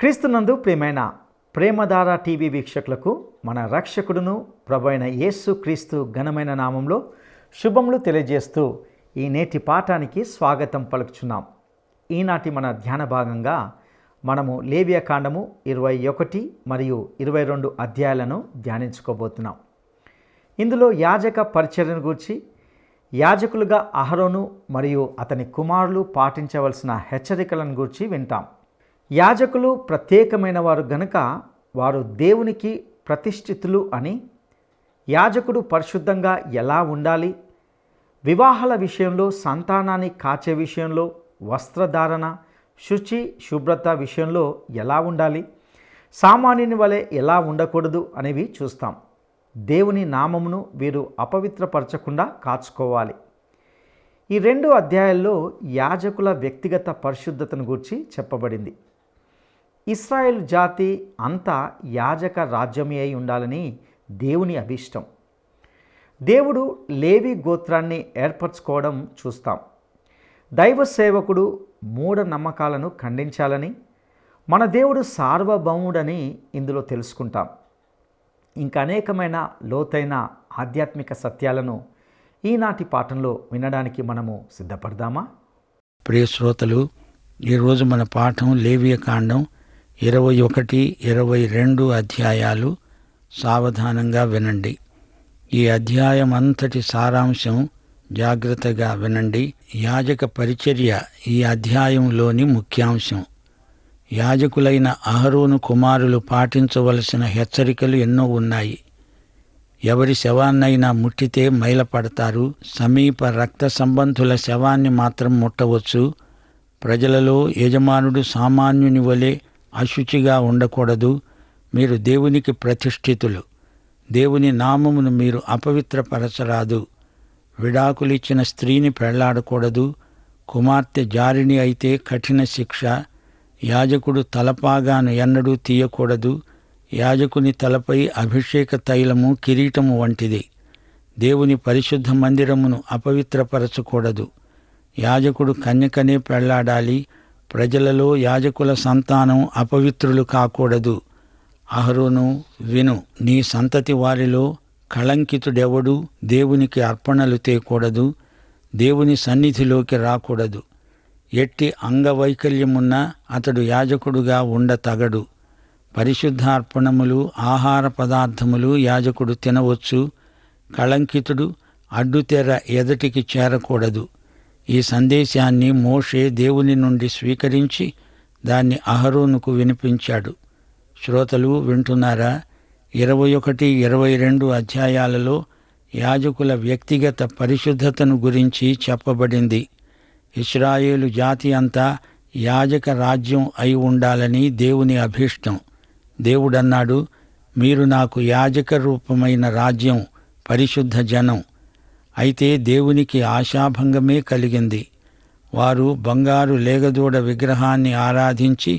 క్రీస్తునందు ప్రియమైన ప్రేమధార టీవీ వీక్షకులకు మన రక్షకుడును ప్రభువైన యేసు క్రీస్తు ఘనమైన నామంలో శుభములు తెలియజేస్తూ ఈ నేటి పాఠానికి స్వాగతం పలుకుచున్నాం. ఈనాటి మన ధ్యాన భాగంగా మనము లేవియా కాండము 21 మరియు 22 అధ్యాయాలను ధ్యానించుకోబోతున్నాం. ఇందులో యాజక పరిచర్యను గూర్చి, యాజకులుగా అహరోను మరియు అతని కుమారులు పాటించవలసిన హెచ్చరికలను గూర్చి వింటాం. యాజకులు ప్రత్యేకమైన వారు గనుక వారు దేవునికి ప్రతిష్ఠితులు అని, యాజకుడు పరిశుద్ధంగా ఎలా ఉండాలి, వివాహాల విషయంలో, సంతానాన్ని కాచే విషయంలో, వస్త్రధారణ, శుచి శుభ్రత విషయంలో ఎలా ఉండాలి, సామాన్యుని వలె ఎలా ఉండకూడదు అనేవి చూస్తాం. దేవుని నామమును వీరు అపవిత్రపరచకుండా కాచుకోవాలి. ఈ 2 అధ్యాయాల్లో యాజకుల వ్యక్తిగత పరిశుద్ధతను గూర్చి చెప్పబడింది. ఇశ్రాయేలు జాతి అంతా యాజక రాజ్యమే అయి ఉండాలని దేవుని అభిష్టం. దేవుడు లేవి గోత్రాన్ని ఏర్పరచుకోవడం చూస్తాం. దైవ సేవకుడు మూఢనమ్మకాలను ఖండించాలని, మన దేవుడు సార్వభౌముడని ఇందులో తెలుసుకుంటాం. ఇంకా అనేకమైన లోతైన ఆధ్యాత్మిక సత్యాలను ఈనాటి పాఠంలో వినడానికి మనము సిద్ధపడదామా? ప్రియ శ్రోతలు, ఈరోజు మన పాఠం లేవియా కాండం 21, 22 అధ్యాయాలు. సావధానంగా వినండి. ఈ అధ్యాయం అంతటి సారాంశం జాగ్రత్తగా వినండి. యాజక పరిచర్య ఈ అధ్యాయంలోని ముఖ్యాంశం. యాజకులైన అహరోను కుమారులు పాటించవలసిన హెచ్చరికలు ఎన్నో ఉన్నాయి. ఎవరి శవాన్నైనా ముట్టితే మైలపడతారు. సమీప రక్త సంబంధుల శవాన్ని మాత్రం ముట్టవచ్చు. ప్రజలలో యజమానుడు సామాన్యుని వలె అశుచిగా ఉండకూడదు. మీరు దేవునికి ప్రతిష్ఠితులు. దేవుని నామమును మీరు అపవిత్రపరచరాదు. విడాకులిచ్చిన స్త్రీని పెళ్లాడకూడదు. కుమార్తె జారిణి అయితే కఠిన శిక్ష. యాజకుడు తలపాగాను ఎన్నడూ తీయకూడదు. యాజకుని తలపై అభిషేక తైలము కిరీటము వంటిది. దేవుని పరిశుద్ధ మందిరమును అపవిత్రపరచకూడదు. యాజకుడు కన్యకనే పెళ్లాడాలి. ప్రజలలో యాజకుల సంతానం అపవిత్రులు కాకూడదు. అహరోను, విను. నీ సంతతి వారిలో కళంకితుడెవడు దేవునికి అర్పణలు తేకూడదు. దేవుని సన్నిధిలోకి రాకూడదు. ఎట్టి అంగవైకల్యమున్నా అతడు యాజకుడుగా ఉండతగడు. పరిశుద్ధార్పణములు, ఆహార పదార్థములు యాజకుడు తినవచ్చు. కళంకితుడు అడ్డుతెర ఎదటికి చేరకూడదు. ఈ సందేశాన్ని మోషే దేవుని నుండి స్వీకరించి దాన్ని అహరోనుకు వినిపించాడు. శ్రోతలు వింటున్నారా? 21, 22 అధ్యాయాలలో యాజకుల వ్యక్తిగత పరిశుద్ధతను గురించి చెప్పబడింది. ఇశ్రాయేలు జాతి అంతా యాజక రాజ్యం అయి ఉండాలని దేవుని అభీష్టం. దేవుడన్నాడు, మీరు నాకు యాజక రూపమైన రాజ్యం, పరిశుద్ధ జనం. అయితే దేవునికి ఆశాభంగమే కలిగింది. వారు బంగారు లేగదూడ విగ్రహాన్ని ఆరాధించి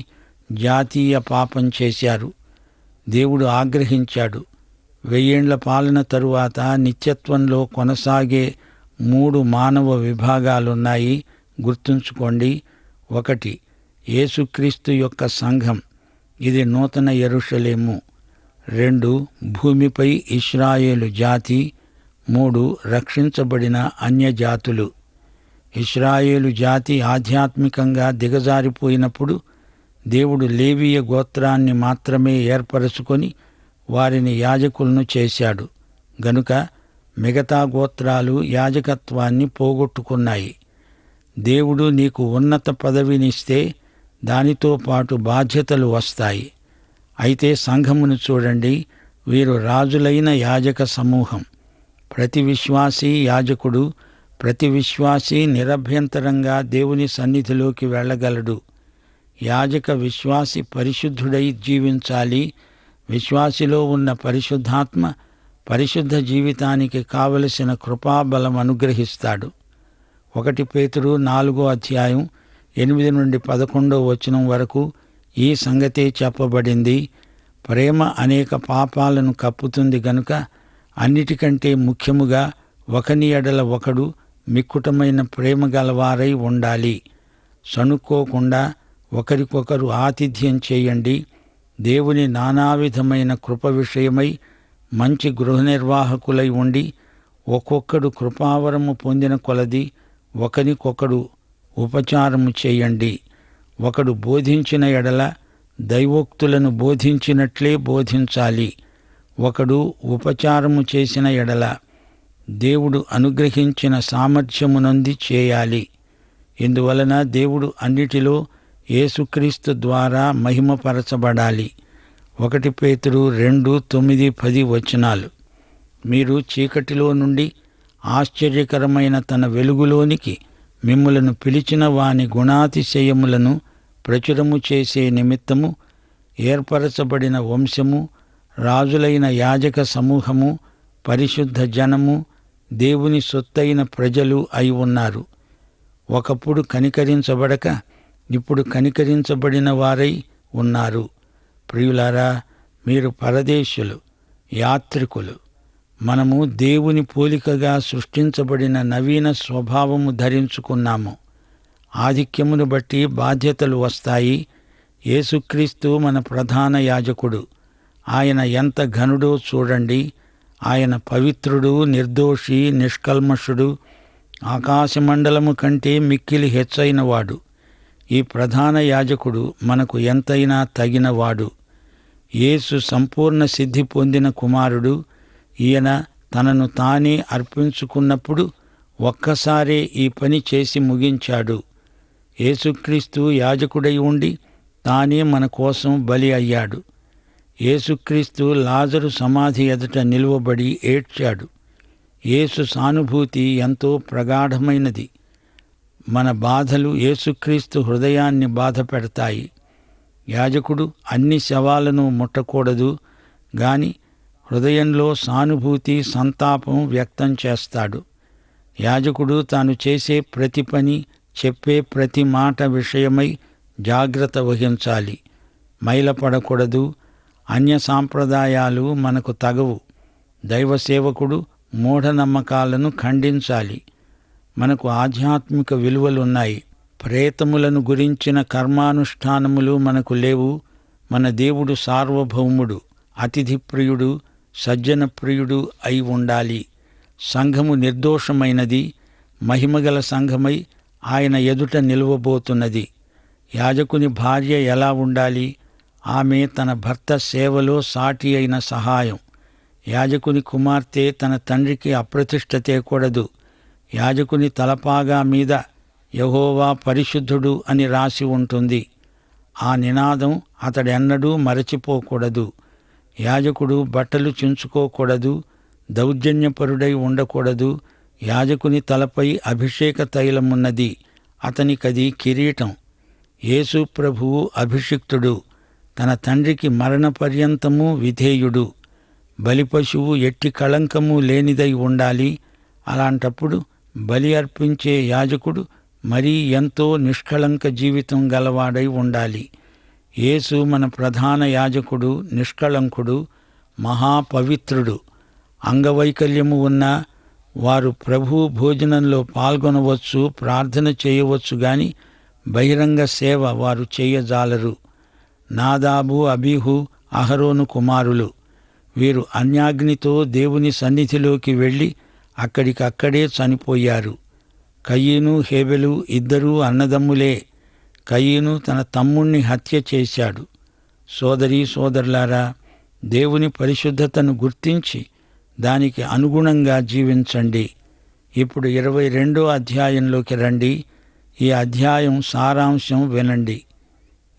జాతీయ పాపం చేశారు. దేవుడు ఆగ్రహించాడు. 1000 ఏళ్ల పాలన తరువాత నిత్యత్వంలో కొనసాగే 3 మానవ విభాగాలున్నాయి. గుర్తుంచుకోండి. 1, యేసుక్రీస్తు యొక్క సంఘం. ఇది నూతన యెరూషలేము. 2, భూమిపై ఇశ్రాయేలు జాతి. 3, రక్షించబడిన అన్యజాతులు. ఇశ్రాయేలు జాతి ఆధ్యాత్మికంగా దిగజారిపోయినప్పుడు దేవుడు లేవీయ గోత్రాన్ని మాత్రమే ఏర్పరచుకొని వారిని యాజకులను చేశాడు. గనుక మిగతా గోత్రాలు యాజకత్వాన్ని పోగొట్టుకున్నాయి. దేవుడు నీకు ఉన్నత పదవినిస్తే దానితో పాటు బాధ్యతలు వస్తాయి. అయితే సంఘమును చూడండి. వీరు రాజులైన యాజక సమూహం. ప్రతి విశ్వాసీ యాజకుడు. ప్రతి విశ్వాసీ నిరభ్యంతరంగా దేవుని సన్నిధిలోకి వెళ్ళగలడు. యాజక విశ్వాసి పరిశుద్ధుడై జీవించాలి. విశ్వాసిలో ఉన్న పరిశుద్ధాత్మ పరిశుద్ధ జీవితానికి కావలసిన కృపాబలం అనుగ్రహిస్తాడు. 1 పేతురు 4వ అధ్యాయం 8 నుండి 11వ వచనం వరకు ఈ సంగతే చెప్పబడింది. ప్రేమ అనేక పాపాలను కప్పుతుంది గనుక అన్నిటికంటే ముఖ్యముగా ఒకని ఎడల ఒకడు మిక్కుటమైన ప్రేమ గలవారై ఉండాలి. సణుక్కోకుండా ఒకరికొకరు ఆతిథ్యం చేయండి. దేవుని నానావిధమైన కృప విషయమై మంచి గృహ నిర్వాహకులై ఉండి ఒక్కొక్కడు కృపావరము పొందిన కొలది ఒకరికొకడు ఉపచారము చేయండి. ఒకడు బోధించిన ఎడల దైవోక్తులను బోధించినట్లే బోధించాలి. ఒకడు ఉపచారము చేసిన ఎడల దేవుడు అనుగ్రహించిన సామర్థ్యమునంది చేయాలి. ఇందువలన దేవుడు అన్నిటిలో యేసుక్రీస్తు ద్వారా మహిమపరచబడాలి. 1 పేతురు 2:9-10 మీరు చీకటిలో నుండి ఆశ్చర్యకరమైన తన వెలుగులోనికి మిమ్ములను పిలిచిన వాని గుణాతిశయములను ప్రచురము చేసే నిమిత్తము ఏర్పరచబడిన వంశము, రాజులైన యాజక సమూహము, పరిశుద్ధ జనము, దేవుని సొత్తైన ప్రజలు అయి ఉన్నారు. ఒకప్పుడు కనికరించబడక ఇప్పుడు కనికరించబడిన వారై ఉన్నారు. ప్రియులారా, మీరు పరదేశులు, యాత్రికులు. మనము దేవుని పోలికగా సృష్టించబడిన నవీన స్వభావము ధరించుకున్నాము. ఆధిక్యమును బట్టి బాధ్యతలు వస్తాయి. యేసుక్రీస్తు మన ప్రధాన యాజకుడు. ఆయన ఎంత ఘనుడో చూడండి. ఆయన పవిత్రుడు, నిర్దోషి, నిష్కల్మషుడు, ఆకాశమండలము కంటే మిక్కిలి హెచ్చైనవాడు. ఈ ప్రధాన యాజకుడు మనకు ఎంతైనా తగినవాడు. యేసు సంపూర్ణ సిద్ధి పొందిన కుమారుడు. ఈయన తనను తానే అర్పించుకున్నప్పుడు ఒక్కసారే ఈ పని చేసి ముగించాడు. యేసుక్రీస్తు యాజకుడై ఉండి తానే మన కోసం బలి అయ్యాడు. యేసుక్రీస్తు లాజరు సమాధి ఎదుట నిలువబడి ఏడ్చాడు. యేసు సానుభూతి ఎంతో ప్రగాఢమైనది. మన బాధలు యేసుక్రీస్తు హృదయాన్ని బాధపెడతాయి. యాజకుడు అన్ని శవాలను ముట్టకూడదు గాని హృదయంలో సానుభూతి, సంతాపం వ్యక్తం చేస్తాడు. యాజకుడు తాను చేసే ప్రతి పని, చెప్పే ప్రతి మాట విషయమై జాగ్రత్త వహించాలి. మైలపడకూడదు. అన్య సాంప్రదాయాలు మనకు తగవు. దైవసేవకుడు మూఢనమ్మకాలను ఖండించాలి. మనకు ఆధ్యాత్మిక విలువలున్నాయి. ప్రేతములను గురించిన కర్మానుష్ఠానములు మనకు లేవు. మన దేవుడు సార్వభౌముడు, అతిథిప్రియుడు, సజ్జన ప్రియుడు అయి ఉండాలి. సంఘము నిర్దోషమైనది, మహిమగల సంఘమై ఆయన ఎదుట నిలువబోతున్నది. యాజకుని భార్య ఎలా ఉండాలి? ఆమె తన భర్త సేవలో సాటి అయిన సహాయం. యాజకుని కుమార్తె తన తండ్రికి అప్రతిష్ఠ తేకూడదు. యాజకుని తలపాగా మీద యెహోవా పరిశుద్ధుడు అని రాసి ఉంటుంది. ఆ నినాదం అతడెన్నడూ మరచిపోకూడదు. యాజకుడు బట్టలు చించుకోకూడదు, దౌర్జన్యపరుడై ఉండకూడదు. యాజకుని తలపై అభిషేక తైలమున్నది, అతనికది కిరీటం. యేసు ప్రభువు అభిషిక్తుడు, తన తండ్రికి మరణపర్యంతము విధేయుడు. బలిపశువు ఎట్టి కళంకము లేనిదై ఉండాలి. అలాంటప్పుడు బలి అర్పించే యాజకుడు మరీ ఎంతో నిష్కళంక జీవితం గలవాడై ఉండాలి. యేసు మన ప్రధాన యాజకుడు, నిష్కళంకుడు, మహాపవిత్రుడు. అంగవైకల్యము ఉన్నా వారు ప్రభువు భోజనంలో పాల్గొనవచ్చు, ప్రార్థన చేయవచ్చు గాని బహిరంగ సేవ వారు చేయజాలరు. నాదాబు, అబీహు, అహరోను కుమారులు. వీరు అన్యాగ్నితో దేవుని సన్నిధిలోకి వెళ్ళి అక్కడికక్కడే చనిపోయారు. కయీను, హేబెలు ఇద్దరూ అన్నదమ్ములే. కయీను తన తమ్ముణ్ణి హత్య చేశాడు. సోదరీ సోదరులారా, దేవుని పరిశుద్ధతను గుర్తించి దానికి అనుగుణంగా జీవించండి. ఇప్పుడు 22వ అధ్యాయంలోకి రండి. ఈ అధ్యాయం సారాంశం వినండి.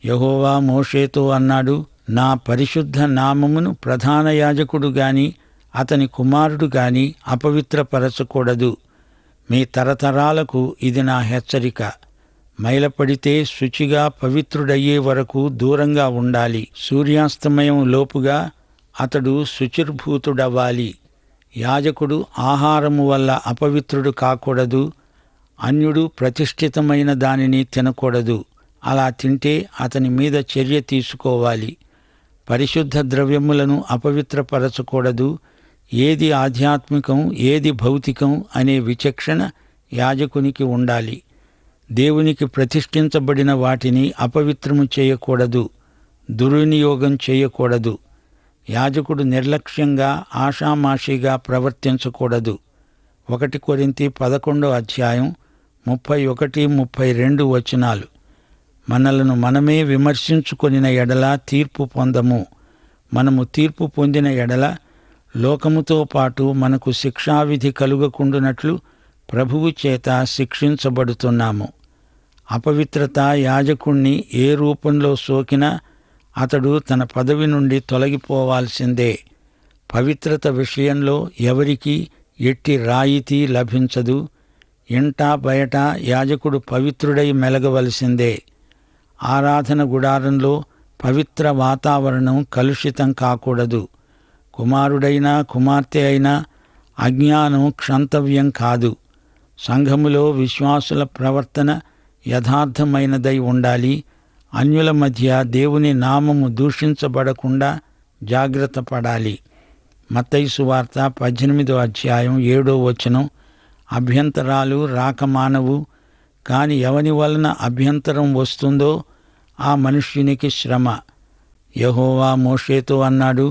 యెహోవా మోషేతో అన్నాడు, నా పరిశుద్ధ నామమును ప్రధాన యాజకుడు గాని అతని కుమారుడు గాని అపవిత్రపరచకూడదు. మీ తరతరాలకు ఇది నా హెచ్చరిక. మైలపడితే శుచిగా పవిత్రుడయ్యే వరకు దూరంగా ఉండాలి. సూర్యాస్తమయం లోపుగా అతడు శుచిర్భూతుడవ్వాలి. యాజకుడు ఆహారము వల్ల అపవిత్రుడు కాకూడదు. అన్యుడు ప్రతిష్ఠితమైన దానిని తినకూడదు. అలా తింటే అతని మీద చర్య తీసుకోవాలి. పరిశుద్ధ ద్రవ్యములను అపవిత్రపరచకూడదు. ఏది ఆధ్యాత్మికం, ఏది భౌతికం అనే విచక్షణ యాజకునికి ఉండాలి. దేవునికి ప్రతిష్ఠించబడిన వాటిని అపవిత్రము చేయకూడదు, దుర్వినియోగం చేయకూడదు. యాజకుడు నిర్లక్ష్యంగా ఆషామాషిగా ప్రవర్తించకూడదు. 1 కొరింథీ 11:31-32 వచనాలు. మనలను మనమే విమర్శించుకొనిన ఎడల తీర్పు పొందము. మనము తీర్పు పొందిన ఎడల లోకముతో పాటు మనకు శిక్షావిధి కలుగకుండునట్లు ప్రభువు చేత శిక్షించబడుతున్నాము. అపవిత్రత యాజకుణ్ణి ఏ రూపంలో సోకినా అతడు తన పదవి నుండి తొలగిపోవాల్సిందే. పవిత్రత విషయంలో ఎవరికీ ఎట్టి రాయితీ లభించదు. ఇంటా బయట యాజకుడు పవిత్రుడై మెలగవలసిందే. ఆరాధన గుడారంలో పవిత్ర వాతావరణం కలుషితం కాకూడదు. కుమారుడైనా కుమార్తె అయినా అజ్ఞానం క్షంతవ్యం కాదు. సంఘములో విశ్వాసుల ప్రవర్తన యథార్థమైనదై ఉండాలి. అన్యుల మధ్య దేవుని నామము దూషించబడకుండా జాగ్రత్త పడాలి. మత్తయి సువార్త 18:7 అభ్యంతరాలు రాకమానవు, కాని ఎవని వలన అభ్యంతరం వస్తుందో ఆ మనుష్యునికి శ్రమ. యెహోవా మోషేతో అన్నాడు,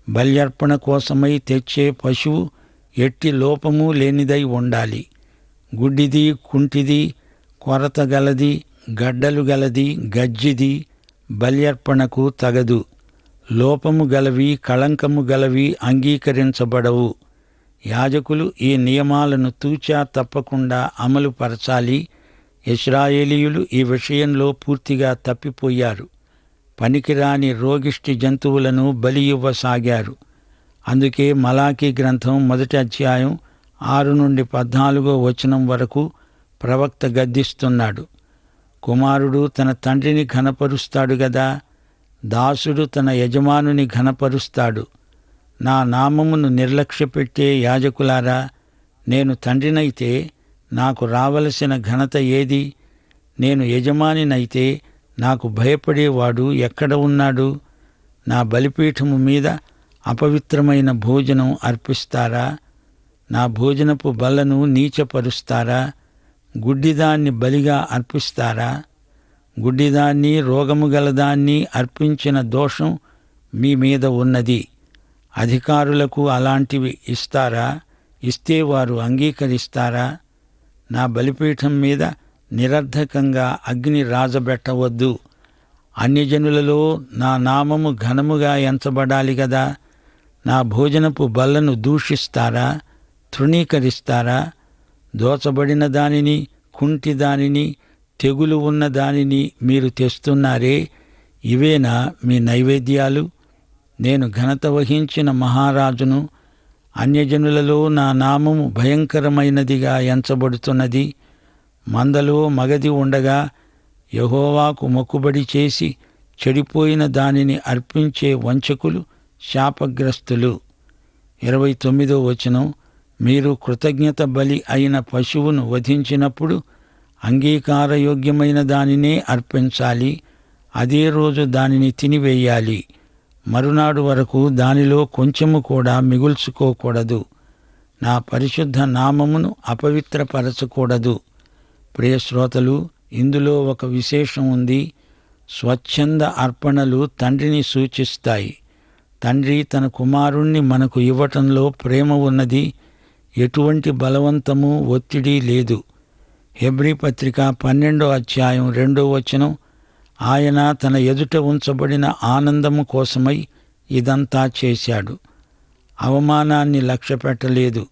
బల్యర్పణ కోసమై తెచ్చే పశువు ఎట్టి లోపము లేనిదై ఉండాలి. గుడ్డిది, కుంటిది, కొరత గలది, గడ్డలు గలది, గజ్జిది బల్యర్పణకు తగదు. లోపము గలవి, కళంకము గలవి అంగీకరించబడవు. యాజకులు ఈ నియమాలను తూచా తప్పకుండా అమలు పరచాలి. ఇశ్రాయేలీయులు ఈ విషయంలో పూర్తిగా తప్పిపోయారు. పనికిరాని రోగిష్టి జంతువులను బలి ఇవ్వసాగారు. అందుకే మలాకీ గ్రంథం 1:6-14 వరకు ప్రవక్త గద్దిస్తున్నాడు. కుమారుడు తన తండ్రిని ఘనపరుస్తాడు గదా, దాసుడు తన యజమానుని ఘనపరుస్తాడు. నా నామమును నిర్లక్ష్యపెట్టే యాజకులారా, నేను తండ్రినైతే నాకు రావలసిన ఘనత ఏది? నేను యజమానినైతే నాకు భయపడేవాడు ఎక్కడ ఉన్నాడు? నా బలిపీఠము మీద అపవిత్రమైన భోజనం అర్పిస్తారా? నా భోజనపు బల్లను నీచపరుస్తారా? గుడ్డిదాన్ని బలిగా అర్పిస్తారా? గుడ్డిదాన్ని, రోగము గలదాన్ని అర్పించిన దోషం మీ మీద ఉన్నది. అధికారులకు అలాంటివి ఇస్తారా? ఇస్తే వారు అంగీకరిస్తారా? నా బలిపీఠం మీద నిరర్ధకంగా అగ్ని రాజబెట్టవద్దు. అన్యజనులలో నా నామము ఘనముగా ఎంచబడాలి గదా. నా భోజనపు బల్లను దూషిస్తారా? తృణీకరిస్తారా? దోచబడిన దానిని, కుంటి దానిని, తెగులు ఉన్న దానిని మీరు తెస్తున్నారే, ఇవేనా మీ నైవేద్యాలు? నేను ఘనత వహించిన మహారాజును. అన్యజనులలో నా నామము భయంకరమైనదిగా ఎంచబడుతున్నది. మందలో మగది ఉండగా యెహోవాకు మొక్కుబడి చేసి చెడిపోయిన దానిని అర్పించే వంచకులు శాపగ్రస్తులు. 29 మీరు కృతజ్ఞత బలి అయిన పశువును వధించినప్పుడు అంగీకారయోగ్యమైన దానినే అర్పించాలి. అదే రోజు దానిని తినివేయాలి. మరునాడు వరకు దానిలో కొంచెము కూడా మిగుల్చుకోకూడదు. నా పరిశుద్ధ నామమును అపవిత్రపరచకూడదు. ప్రియశ్రోతలు, ఇందులో ఒక విశేషం ఉంది. స్వచ్ఛంద అర్పణలు తండ్రిని సూచిస్తాయి. తండ్రి తన కుమారుణ్ణి మనకు ఇవ్వటంలో ప్రేమ ఉన్నది. ఎటువంటి బలవంతము, ఒత్తిడి లేదు. హెబ్రీ పత్రిక 12:2 ఆయన తన ఎదుట ఉంచబడిన ఆనందము కోసమై ఇదంతా చేశాడు. అవమానాన్ని లక్ష్యపెట్టలేదు.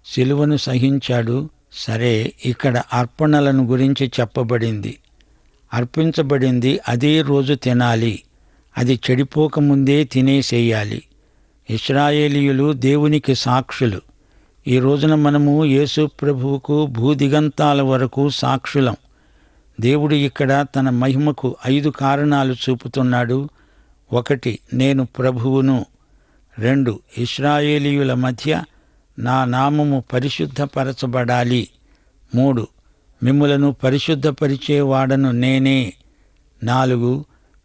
సిలువను సహించాడు. సరే, ఇక్కడ అర్పణలను గురించి చెప్పబడింది. అర్పించబడింది అదే రోజు తినాలి. అది చెడిపోకముందే తినేసేయాలి. ఇశ్రాయేలీయులు దేవునికి సాక్షులు. ఈ రోజున మనము యేసు ప్రభువుకు భూదిగంతాల వరకు సాక్షులం. దేవుడు ఇక్కడ తన మహిమకు 5 కారణాలు చూపుతున్నాడు. 1, నేను ప్రభువును. 2, ఇశ్రాయేలీయుల మధ్య నా నామము పరిశుద్ధపరచబడాలి. 3, మిమ్ములను పరిశుద్ధపరిచేవాడను నేనే. 4,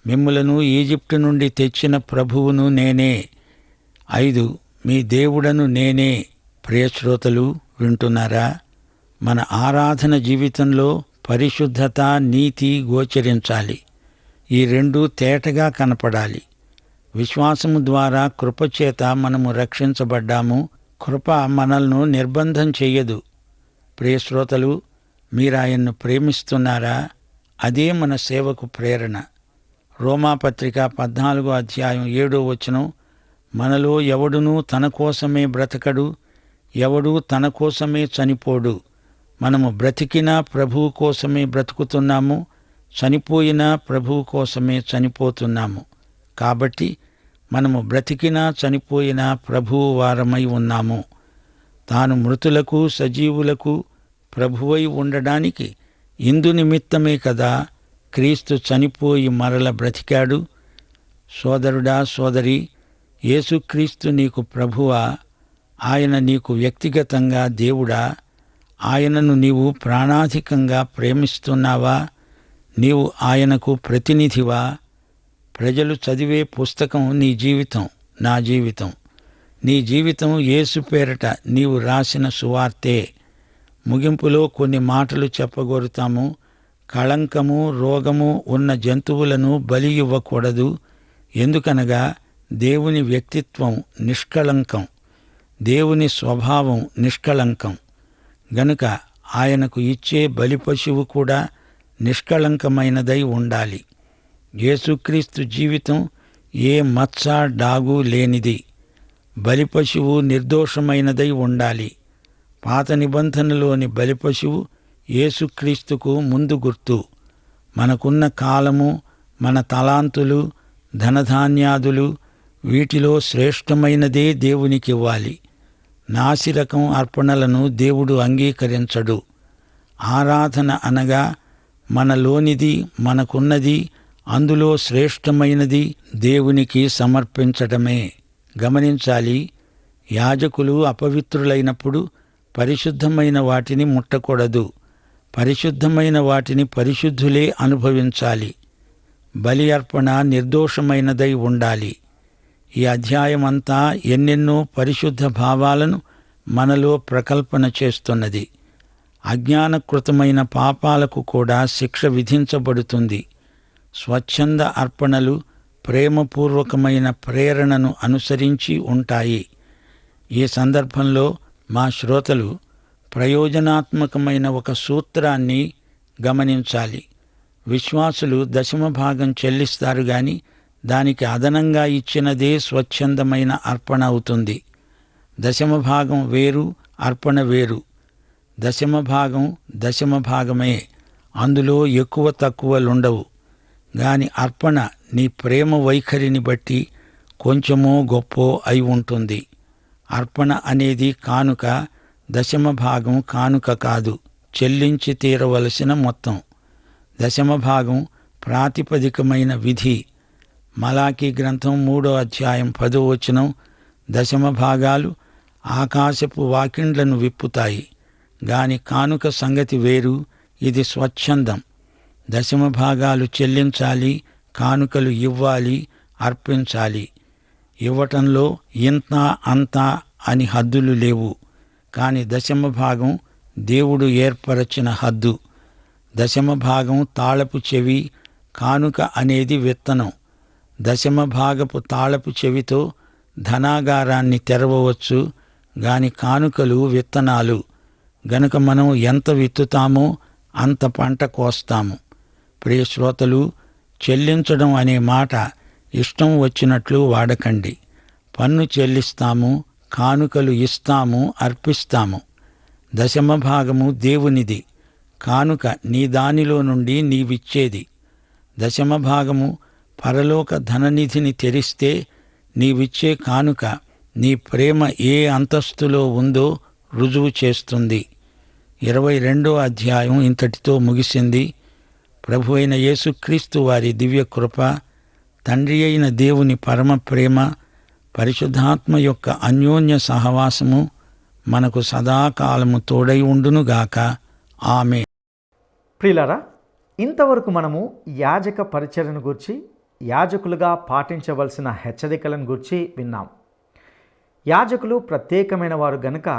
మిమ్ములను ఈజిప్టు నుండి తెచ్చిన ప్రభువును నేనే. 5, మీ దేవుడను నేనే. ప్రియశ్రోతలు, వింటున్నారా? మన ఆరాధన జీవితంలో పరిశుద్ధత, నీతి గోచరించాలి. ఈ రెండూ తేటగా కనపడాలి. విశ్వాసము ద్వారా కృపచేత మనము రక్షించబడ్డాము. కృప మనల్ని నిర్బంధం చెయ్యదు. ప్రియశ్రోతలు, మీరాయన్ను ప్రేమిస్తున్నారా? అదే మన సేవకు ప్రేరణ. రోమాపత్రిక 14వ అధ్యాయం 7వ వచనం, మనలో ఎవడునూ తన కోసమే బ్రతకడు, ఎవడూ తన కోసమే చనిపోడు. మనము బ్రతికినా ప్రభువు కోసమే బ్రతుకుతున్నాము, చనిపోయినా ప్రభువు కోసమే చనిపోతున్నాము. కాబట్టి మనము బ్రతికినా చనిపోయినా ప్రభువు వారమై ఉన్నాము. తాను మృతులకు సజీవులకు ప్రభువై ఉండడానికి ఇందు నిమిత్తమే కదా క్రీస్తు చనిపోయి మరల బ్రతికాడు. సోదరుడా, సోదరి, యేసుక్రీస్తు నీకు ప్రభువా? ఆయన నీకు వ్యక్తిగతంగా దేవుడా? ఆయనను నీవు ప్రాణాధికంగా ప్రేమిస్తున్నావా? నీవు ఆయనకు ప్రతినిధివా? ప్రజలు చదివే పుస్తకం నీ జీవితం, నా జీవితం. నీ జీవితం యేసు పేరట నీవు రాసిన సువార్తే. ముగింపులో కొన్ని మాటలు చెప్పగోరుతాము. కళంకము, రోగము ఉన్న జంతువులను బలి ఇవ్వకూడదు. ఎందుకనగా దేవుని వ్యక్తిత్వం నిష్కళంకం, దేవుని స్వభావం నిష్కళంకం. గనుక ఆయనకు ఇచ్చే బలి పశువు కూడా నిష్కళంకమైనదై ఉండాలి. యేసుక్రీస్తు జీవితం ఏ మచ్చ, డాగు లేనిది. బలి పశువు నిర్దోషమైనదై ఉండాలి. పాత నిబంధనలోని బలి పశువు యేసుక్రీస్తుకు ముందు గుర్తు. మనకున్న కాలము, మన తలాంతులు, ధనధాన్యాదులు, వీటిలో శ్రేష్టమైనదే దేవునికివ్వాలి. నాసిరకం అర్పణలను దేవుడు అంగీకరించడు. ఆరాధన అనగా మనలోనిది, మనకున్నది, అందులో శ్రేష్టమైనది దేవునికి సమర్పించటమే. గమనించాలి, యాజకులు అపవిత్రులైనప్పుడు పరిశుద్ధమైన వాటిని ముట్టకూడదు. పరిశుద్ధమైన వాటిని పరిశుద్ధులే అనుభవించాలి. బలి అర్పణ నిర్దోషమైనదై ఉండాలి. ఈ అధ్యాయమంతా ఎన్నెన్నో పరిశుద్ధ భావాలను మనలో ప్రకల్పన చేస్తున్నది. అజ్ఞానకృతమైన పాపాలకు కూడా శిక్ష విధించబడుతుంది. స్వచ్ఛంద అర్పణలు ప్రేమపూర్వకమైన ప్రేరణను అనుసరించి ఉంటాయి. ఈ సందర్భంలో మా శ్రోతలు ప్రయోజనాత్మకమైన ఒక సూత్రాన్ని గమనించాలి. విశ్వాసులు దశమభాగం చెల్లిస్తారు గాని దానికి అదనంగా ఇచ్చినదే స్వచ్ఛందమైన అర్పణ అవుతుంది. దశమభాగం వేరు, అర్పణ వేరు. దశమభాగం దశమభాగమే, అందులో ఎక్కువ తక్కువలుండవు. గాని అర్పణ నీ ప్రేమ వైఖరిని బట్టి కొంచెమో గొప్పో అయి ఉంటుంది. అర్పణ అనేది కానుక, దశమభాగం కానుక కాదు, చెల్లించి తీరవలసిన మొత్తం. దశమభాగం ప్రాతిపదికమైన విధి. మలాకీ గ్రంథం 3వ అధ్యాయం 10వ వచనం, దశమభాగాలు ఆకాశపు వాకిండ్లను విప్పుతాయి. గాని కానుక సంగతి వేరు, ఇది స్వచ్ఛందం. దశమభాగాలు చెల్లించాలి, కానుకలు ఇవ్వాలి, అర్పించాలి. ఇవ్వటంలో ఇంత అంతా అని హద్దులు లేవు. కాని దశమభాగం దేవుడు ఏర్పరచిన హద్దు. దశమభాగం తాళపు చెవి, కానుక అనేది విత్తనం. దశమభాగపు తాళపు చెవితో ధనాగారాన్ని తెరవవచ్చు, గాని కానుకలు విత్తనాలు. గనుక మనం ఎంత విత్తుతామో అంత పంట కోస్తాము. ప్రియ శ్రోతలు, చెల్లించడం అనే మాట ఇష్టం వచ్చినట్లు వాడకండి. పన్ను చెల్లిస్తాము, కానుకలు ఇస్తాము, అర్పిస్తాము. దశమభాగము దేవునిది, కానుక నీ దానిలో నుండి నీవిచ్చేది. దశమభాగము పరలోక ధననిధిని తెరిస్తే నీవిచ్చే కానుక నీ ప్రేమ ఏ అంతస్తులో ఉందో రుజువు చేస్తుంది. 22వ అధ్యాయం ఇంతటితో ముగిసింది. ప్రభు అయిన యేసుక్రీస్తు వారి దివ్య కృప, తండ్రి అయిన దేవుని పరమ ప్రేమ, పరిశుద్ధాత్మ యొక్క అన్యోన్య సహవాసము మనకు సదాకాలము తోడై ఉండునుగాక. ఆమె. ప్రియులారా, ఇంతవరకు మనము యాజక పరిచర్యను గూర్చి, యాజకులుగా పాటించవలసిన హెచ్చరికలను గూర్చి విన్నాం. యాజకులు ప్రత్యేకమైన వారు గనుక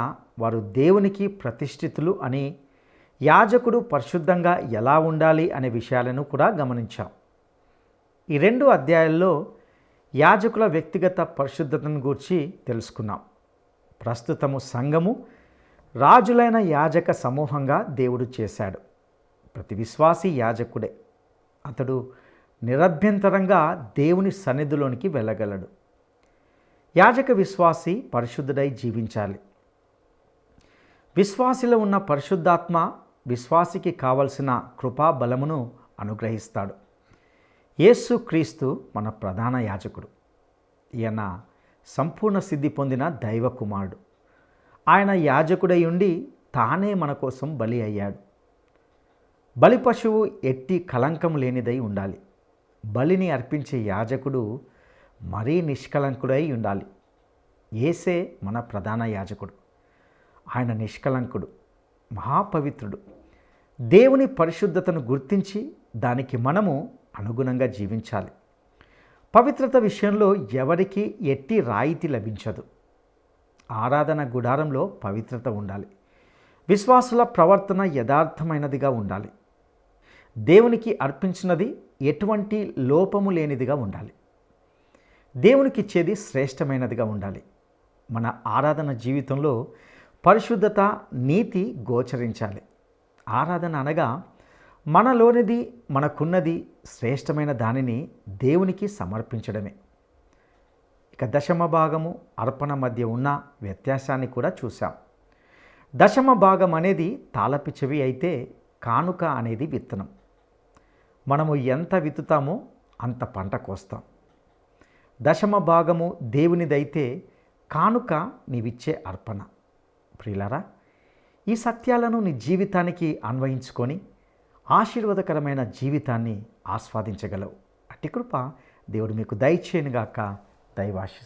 వారు దేవునికి ప్రతిష్ఠితులు అని, యాజకుడు పరిశుద్ధంగా ఎలా ఉండాలి అనే విషయాలను కూడా గమనించాం. ఈ 2 అధ్యాయాల్లో యాజకుల వ్యక్తిగత పరిశుద్ధతను గూర్చి తెలుసుకున్నాం. ప్రస్తుతము సంఘము రాజులైన యాజక సమూహంగా దేవుడు చేశాడు. ప్రతి విశ్వాసి యాజకుడే. అతడు నిరభ్యంతరంగా దేవుని సన్నిధిలోనికి వెళ్ళగలడు. యాజక విశ్వాసి పరిశుద్ధుడై జీవించాలి. విశ్వాసిలో ఉన్న పరిశుద్ధాత్మ విశ్వాసికి కావలసిన కృపా బలమును అనుగ్రహిస్తాడు. యేసు క్రీస్తు మన ప్రధాన యాజకుడు. ఈయన సంపూర్ణ సిద్ధి పొందిన దైవ కుమారుడు. ఆయన యాజకుడై ఉండి తానే మన కోసం బలి అయ్యాడు. బలి పశువు ఎట్టి కళంకం లేనిదై ఉండాలి. బలిని అర్పించే యాజకుడు మరీ నిష్కలంకుడై ఉండాలి. యేసే మన ప్రధాన యాజకుడు. ఆయన నిష్కలంకుడు, మహాపవిత్రుడు. దేవుని పరిశుద్ధతను గుర్తించి దానికి మనము అనుగుణంగా జీవించాలి. పవిత్రత విషయంలో ఎవరికి ఎట్టి రాయితీ లభించదు. ఆరాధన గుడారంలో పవిత్రత ఉండాలి. విశ్వాసుల ప్రవర్తన యథార్థమైనదిగా ఉండాలి. దేవునికి అర్పించినది ఎటువంటి లోపము లేనిదిగా ఉండాలి. దేవునికిచ్చేది శ్రేష్టమైనదిగా ఉండాలి. మన ఆరాధన జీవితంలో పరిశుద్ధత, నీతి గోచరించాలి. ఆరాధన అనగా మనలోనిది, మనకున్నది శ్రేష్టమైన దానిని దేవునికి సమర్పించడమే. ఇక దశమ భాగము, అర్పణ మధ్య ఉన్న వ్యత్యాసాన్ని కూడా చూసాం. దశమ భాగం అనేది తాళపు చెవి అయితే కానుక అనేది విత్తనం. మనము ఎంత విత్తుతామో అంత పంట కోస్తాం. దశమ భాగము దేవునిదైతే కానుక నీవిచ్చే అర్పణ. ప్రియులారా, ఈ సత్యాలను నీ జీవితానికి అన్వయించుకొని ఆశీర్వాదకరమైన జీవితాన్ని ఆస్వాదించగలవు. అట్టి కృప దేవుడు మీకు దయచేయనుగాక. దైవాశీస్సులు.